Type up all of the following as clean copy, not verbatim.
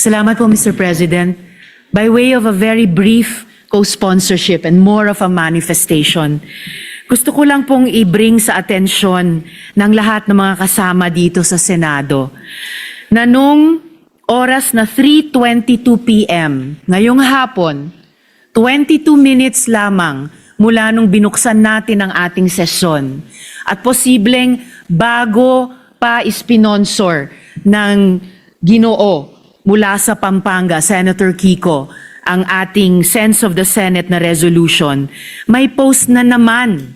Salamat po, Mr. President. By way of a very brief co-sponsorship and more of a manifestation, gusto ko lang pong i-bring sa atensyon ng lahat ng mga kasama dito sa Senado na nung oras na 3:22 p.m. ngayong hapon, 22 minutes lamang mula nung binuksan natin ang ating sesyon at posibleng bago pa ispinonsor ng Ginoo mula sa Pampanga, Senator Kiko, ang ating Sense of the Senate na resolution, may post na naman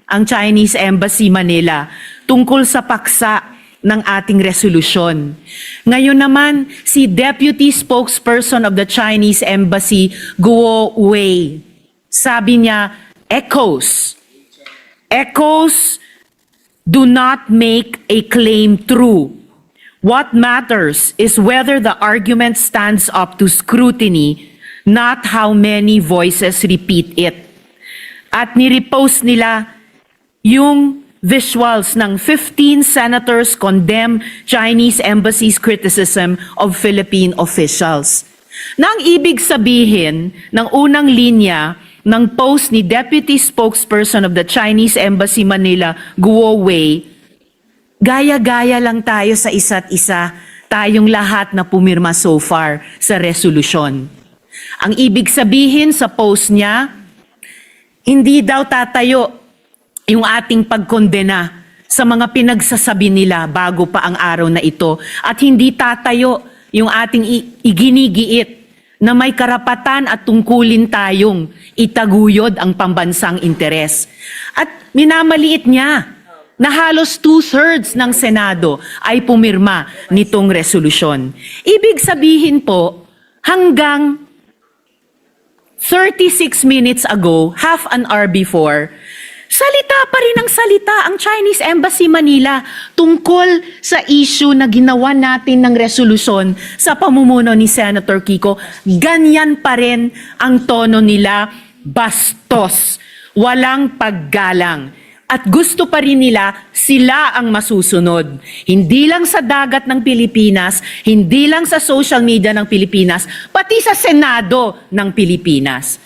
ang Chinese Embassy Manila tungkol sa paksa ng ating resolusyon. Ngayon naman, si Deputy Spokesperson of the Chinese Embassy, Guo Wei, sabi niya, echoes do not make a claim true. What matters is whether the argument stands up to scrutiny, not how many voices repeat it. At nirepost nila yung visuals ng 15 senators condemn Chinese embassy's criticism of Philippine officials. Na ang ibig sabihin ng unang linya ng post ni Deputy Spokesperson of the Chinese Embassy Manila, Guo Wei, gaya-gaya lang tayo sa isa't isa, tayong lahat na pumirma so far sa resolusyon. Ang ibig sabihin sa post niya, hindi daw tatayo yung ating pagkondena sa mga pinagsasabi nila bago pa ang araw na ito at hindi tatayo yung ating iginigiit na may karapatan at tungkulin tayong itaguyod ang pambansang interes. At minamaliit niya na halos 2/3 ng Senado ay pumirma nitong resolusyon. Ibig sabihin po, hanggang 36 minutes ago, half an hour before, salita pa rin ang salita ang Chinese Embassy Manila tungkol sa issue na ginawa natin ng resolusyon sa pamumuno ni Senator Kiko. Ganyan pa rin ang tono nila, bastos, walang paggalang. At gusto pa rin nila sila ang masusunod. Hindi lang sa dagat ng Pilipinas, hindi lang sa social media ng Pilipinas, pati sa Senado ng Pilipinas.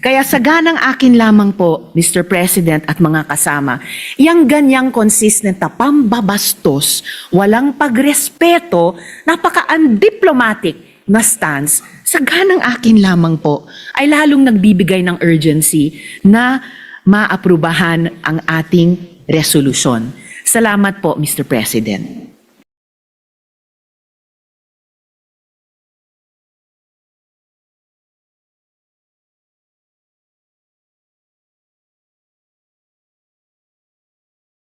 Kaya saganang akin lamang po, Mr. President at mga kasama, yung ganyang consistent na pambabastos, walang pagrespeto, napaka-undiplomatic na stance, saganang akin lamang po, ay lalong nagbibigay ng urgency na maaprubahan ang ating resolusyon. Salamat po, Mr. President.